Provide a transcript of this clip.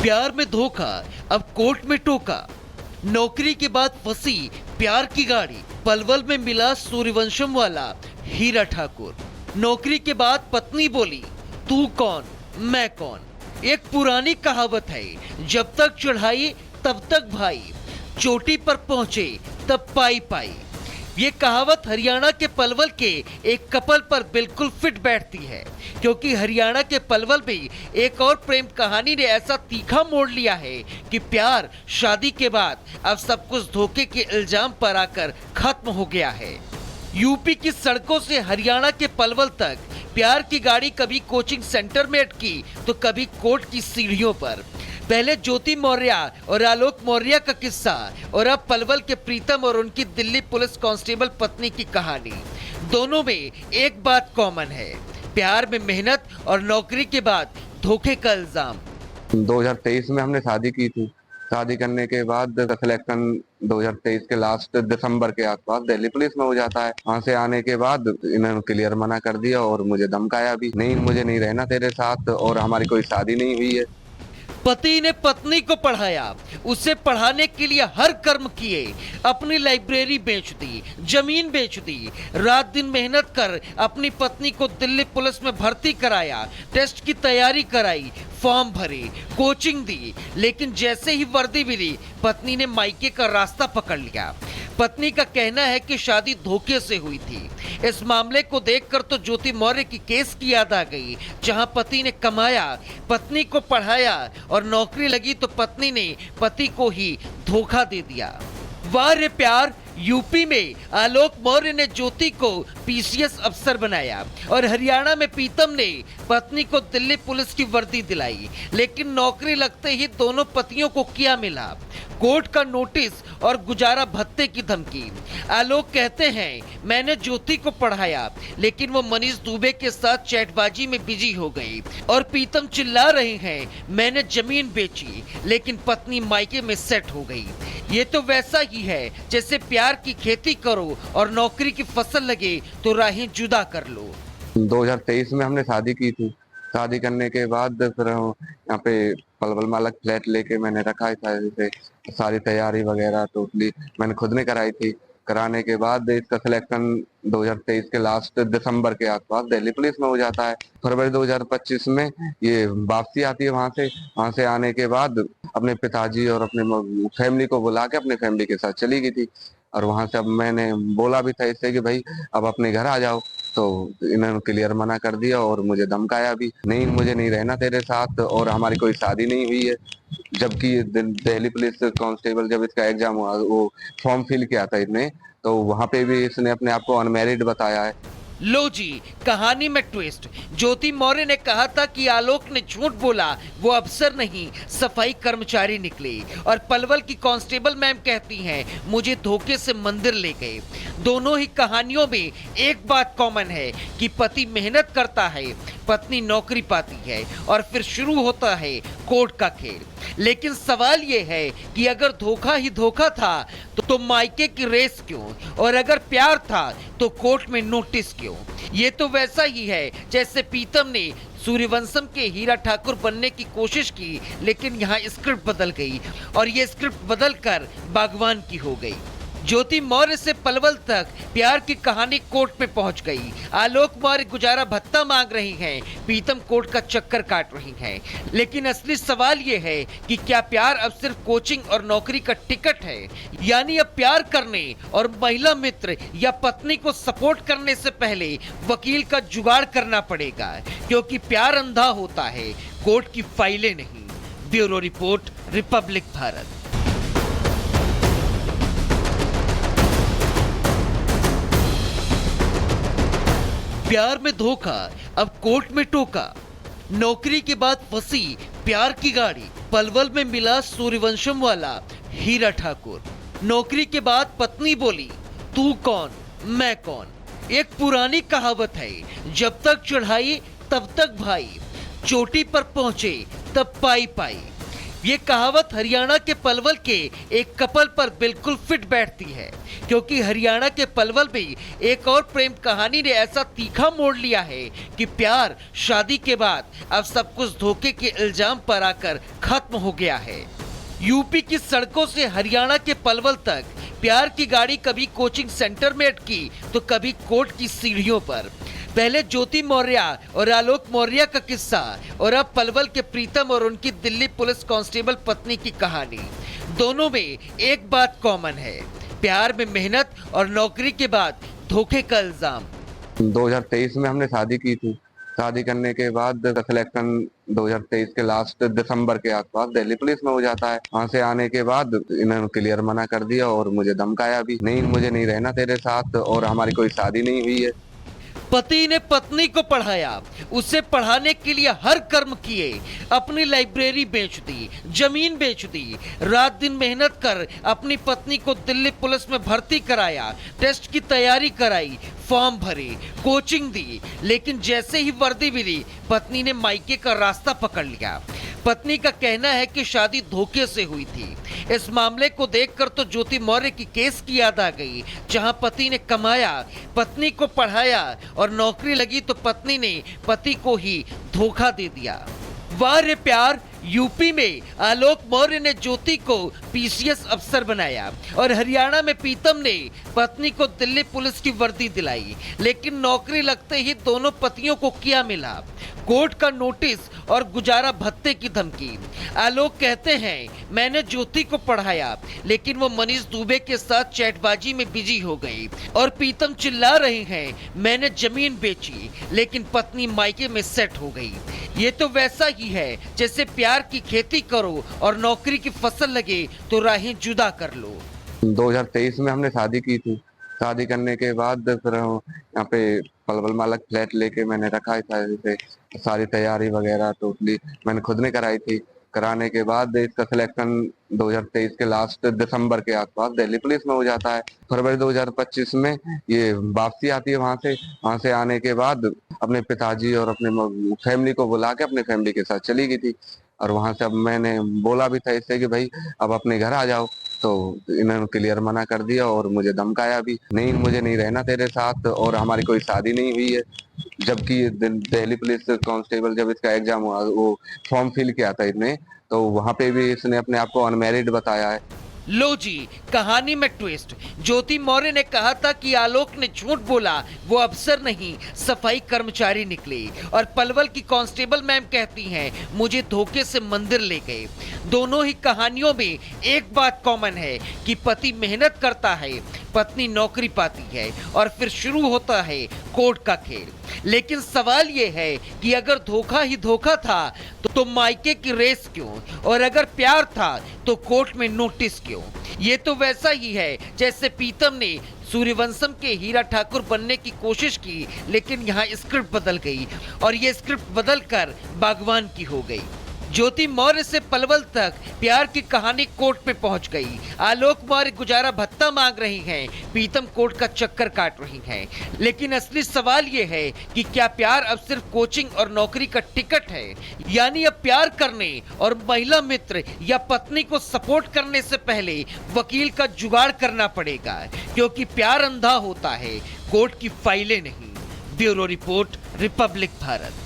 प्यार में धोखा, अब कोर्ट में टोका। नौकरी के बाद फंसी प्यार की गाड़ी, पलवल में मिला सूर्यवंशम वाला हीरा ठाकुर। नौकरी के बाद पत्नी बोली, तू कौन मैं कौन। एक पुरानी कहावत है, जब तक चढ़ाई तब तक भाई, चोटी पर पहुंचे तब पाई पाई। ये कहावत हरियाणा के पलवल के एक कपल पर बिल्कुल फिट बैठती है, क्योंकि हरियाणा के पलवल में एक और प्रेम कहानी ने ऐसा तीखा मोड़ लिया है कि प्यार शादी के बाद अब सब कुछ धोखे के इल्जाम पर आकर खत्म हो गया है। यूपी की सड़कों से हरियाणा के पलवल तक प्यार की गाड़ी कभी कोचिंग सेंटर में अटकी तो कभी कोर्ट की सीढ़ियों पर। पहले ज्योति मौर्य और आलोक मौर्य का किस्सा, और अब पलवल के प्रीतम और उनकी दिल्ली पुलिस कांस्टेबल पत्नी की कहानी। दोनों में एक बात कॉमन है, प्यार में मेहनत और नौकरी के बाद धोखे का इल्जाम। 2023 में हमने शादी की थी। शादी करने के बाद सिलेक्शन 2023 के लास्ट दिसंबर के आसपास दिल्ली पुलिस में हो जाता है। वहाँ से आने के बाद इन्होंने क्लियर मना कर दिया और मुझे धमकाया भी, नहीं मुझे नहीं रहना तेरे साथ, और हमारी कोई शादी नहीं हुई है। पति ने पत्नी को पढ़ाया, उसे पढ़ाने के लिए हर कर्म किए, अपनी लाइब्रेरी बेच दी, जमीन बेच दी, रात दिन मेहनत कर अपनी पत्नी को दिल्ली पुलिस में भर्ती कराया, टेस्ट की तैयारी कराई, फॉर्म भरे, कोचिंग दी, लेकिन जैसे ही वर्दी मिली पत्नी ने मायके का रास्ता पकड़ लिया। पत्नी का कहना है कि शादी धोखे से हुई थी। इस मामले को देखकर तो ज्योति मौर्य की केस की याद आ गई, जहां पति ने कमाया, पत्नी को पढ़ाया और नौकरी लगी तो पत्नी ने पति को ही धोखा दे दिया। वाह रे प्यार। यूपी में आलोक मौर्य ने ज्योति को पीसीएस अफसर बनाया और हरियाणा में प्रीतम ने पत्नी को दिल्ली पुलिस की वर्दी दिलाई, लेकिन नौकरी लगते ही दोनों पतियों को क्या मिला? कोर्ट का नोटिस और गुजारा भत्ते की धमकी। आलोक कहते हैं, मैंने ज्योति को पढ़ाया, लेकिन वो मनीष दुबे के साथ चैटबाजी में बिजी हो गई। और प्रीतम चिल्ला रहे हैं, मैंने जमीन बेची, लेकिन पत्नी मायके में सेट हो गई। ये तो वैसा ही है जैसे प्यार की खेती करो और नौकरी की फसल लगे तो राहें जुदा कर लो। 2023 में हमने शादी की थी। शादी करने के बाद फिर यहाँ पे पलवल में अलग फ्लैट लेके मैंने रखा था। जैसे सारी तैयारी वगैरह टोटली मैंने खुद ने कराई थी। कराने के बाद इसका सिलेक्शन 2023 के लास्ट दिसंबर के आसपास दिल्ली पुलिस में हो जाता है। फरवरी 2025 में ये वापसी आती है। वहां से आने के बाद अपने पिताजी और अपने फैमिली को बुला के अपने फैमिली के साथ चली गई थी। और वहां से अब मैंने बोला भी था इससे कि भाई अब अपने घर आ जाओ, तो इन्होंने क्लियर मना कर दिया और मुझे धमकाया भी, नहीं मुझे नहीं रहना तेरे साथ, और हमारी कोई शादी नहीं हुई है। जबकि दिल्ली पुलिस कांस्टेबल जब इसका एग्जाम हुआ, वो फॉर्म फिल किया था इसने, तो वहां पे भी इसने अपने आप को अनमैरिड बताया है। लो जी, कहानी में ट्विस्ट। ज्योति मौर्य ने कहा था कि आलोक ने झूठ बोला, वो अफसर नहीं सफाई कर्मचारी निकले, और पलवल की कांस्टेबल मैम कहती हैं, मुझे धोखे से मंदिर ले गए। दोनों ही कहानियों में एक बात कॉमन है कि पति मेहनत करता है, पत्नी नौकरी पाती है, और फिर शुरू होता है कोर्ट का खेल। लेकिन सवाल ये है कि अगर धोखा ही धोखा था तो मायके की रेस क्यों, और अगर प्यार था तो कोर्ट में नोटिस क्यों? ये तो वैसा ही है जैसे प्रीतम ने सूर्यवंशम के हीरा ठाकुर बनने की कोशिश की, लेकिन यहाँ स्क्रिप्ट बदल गई और ये स्क्रिप्ट बदलकर बागवान की हो गई। ज्योति मौर्य से पलवल तक प्यार की कहानी कोर्ट में पहुंच गई। आलोक मौर्य गुजारा भत्ता मांग रही हैं, प्रीतम कोर्ट का चक्कर काट रही हैं। लेकिन असली सवाल ये है कि क्या प्यार अब सिर्फ कोचिंग और नौकरी का टिकट है? यानी अब प्यार करने और महिला मित्र या पत्नी को सपोर्ट करने से पहले वकील का जुगाड़ करना पड़ेगा, क्योंकि प्यार अंधा होता है, कोर्ट की फाइलें नहीं। Bureau report, Republic Bharat. प्यार में धोखा, अब कोर्ट में टोका। नौकरी के बाद फंसी प्यार की गाड़ी, पलवल में मिला सूर्यवंशम वाला हीरा ठाकुर। नौकरी के बाद पत्नी बोली, तू कौन मैं कौन। एक पुरानी कहावत है, जब तक चढ़ाई तब तक भाई, चोटी पर पहुंचे तब पाई पाई। ये कहावत हरियाणा के पलवल के एक कपल पर बिल्कुल फिट बैठती है, क्योंकि हरियाणा के पलवल में एक और प्रेम कहानी ने ऐसा तीखा मोड़ लिया है कि प्यार शादी के बाद अब सब कुछ धोखे के इल्जाम पर आकर खत्म हो गया है। यूपी की सड़कों से हरियाणा के पलवल तक प्यार की गाड़ी कभी कोचिंग सेंटर में अटकी तो कभी कोर्ट की सीढ़ियों पर। पहले ज्योति मौर्य और आलोक मौर्य का किस्सा और अब पलवल के प्रीतम और उनकी दिल्ली पुलिस कांस्टेबल पत्नी की कहानी। दोनों में एक बात कॉमन है, प्यार में मेहनत और नौकरी के बाद धोखे का इल्जाम। 2023 में हमने शादी की थी। शादी करने के बाद सिलेक्शन 2023 के लास्ट दिसंबर के आसपास दिल्ली पुलिस में हो जाता है। वहां से आने के बाद इन्होंने क्लियर मना कर दिया और मुझे धमकाया भी, नहीं मुझे नहीं रहना तेरे साथ और हमारी कोई शादी नहीं हुई है। पति ने पत्नी को पढ़ाया, उसे पढ़ाने के लिए हर कर्म किए, अपनी लाइब्रेरी बेच दी, जमीन बेच दी, रात दिन मेहनत कर अपनी पत्नी को दिल्ली पुलिस में भर्ती कराया, टेस्ट की तैयारी कराई, फॉर्म भरे, कोचिंग दी, लेकिन जैसे ही वर्दी मिली पत्नी ने मायके का रास्ता पकड़ लिया। पत्नी का कहना है कि शादी धोखे से हुई थी। इस मामले को देखकर तो ज्योति मौर्य की केस की याद आ गई, जहां पति ने कमाया, पत्नी को पढ़ाया और नौकरी लगी तो पत्नी ने पति को ही धोखा दे दिया। वाह रे प्यार। यूपी में आलोक मौर्य ने ज्योति को पीसीएस अफसर बनाया और हरियाणा में प्रीतम ने पत्नी को दिल्ली पुलिस की वर्दी दिलाई, लेकिन नौकरी लगते ही दोनों पतियों को क्या मिला? कोर्ट का नोटिस और गुजारा भत्ते की धमकी। आलोक कहते हैं, मैंने ज्योति को पढ़ाया लेकिन वो मनीष दुबे के साथ चैटबाजी में बिजी हो गई, और प्रीतम चिल्ला रहे हैं, मैंने जमीन बेची लेकिन पत्नी मायके में सेट हो गई। ये तो वैसा ही है जैसे प्यार की खेती करो और नौकरी की फसल लगे तो राहें जुदा कर लो। 2023 में हमने शादी की थी। शादी करने के बाद फिर यहाँ पे पलवल मालक फ्लैट लेके मैंने रखा था, जैसे सारी तैयारी वगैरह टोटली मैंने खुद ने कराई थी। कराने के बाद इसका सिलेक्शन 2023 के लास्ट दिसंबर के आसपास दिल्ली पुलिस में हो जाता है। फरवरी 2025 में ये वापसी आती है। वहां से आने के बाद अपने पिताजी और अपने फैमिली को बुला के अपने फैमिली के साथ चली गई थी, और वहां से अब मैंने बोला भी था इससे कि भाई अब अपने घर आ जाओ, तो इन्होंने क्लियर मना कर दिया और मुझे धमकाया भी, नहीं मुझे नहीं रहना तेरे साथ और हमारी कोई शादी नहीं हुई है। जबकि दिल्ली पुलिस कांस्टेबल जब इसका एग्जाम हुआ, वो फॉर्म फिल किया था इसने, तो वहां पे भी इसने अपने आप को अनमैरिड बताया है। लो जी, कहानी में ट्विस्ट। ज्योति मौर्य ने कहा था कि आलोक ने झूठ बोला, वो अफसर नहीं सफाई कर्मचारी निकले, और पलवल की कांस्टेबल मैम कहती हैं, मुझे धोखे से मंदिर ले गए। दोनों ही कहानियों में एक बात कॉमन है कि पति मेहनत करता है, पत्नी नौकरी पाती है और फिर शुरू होता है कोर्ट का खेल। लेकिन सवाल ये है कि अगर धोखा ही धोखा था तो मायके की रेस क्यों, और अगर प्यार था तो कोर्ट में नोटिस क्यों? ये तो वैसा ही है जैसे प्रीतम ने सूर्यवंशम के हीरा ठाकुर बनने की कोशिश की, लेकिन यहाँ स्क्रिप्ट बदल गई और ये स्क्रिप्ट बदलकर बागवान की हो गई। ज्योति मौर्य से पलवल तक प्यार की कहानी कोर्ट पे पहुंच गई। आलोक मौर्य गुजारा भत्ता मांग रही हैं, प्रीतम कोर्ट का चक्कर काट रही हैं। लेकिन असली सवाल ये है कि क्या प्यार अब सिर्फ कोचिंग और नौकरी का टिकट है? यानी अब प्यार करने और महिला मित्र या पत्नी को सपोर्ट करने से पहले वकील का जुगाड़ करना पड़ेगा, क्योंकि प्यार अंधा होता है, कोर्ट की फाइलें नहीं। Bureau report, Republic Bharat.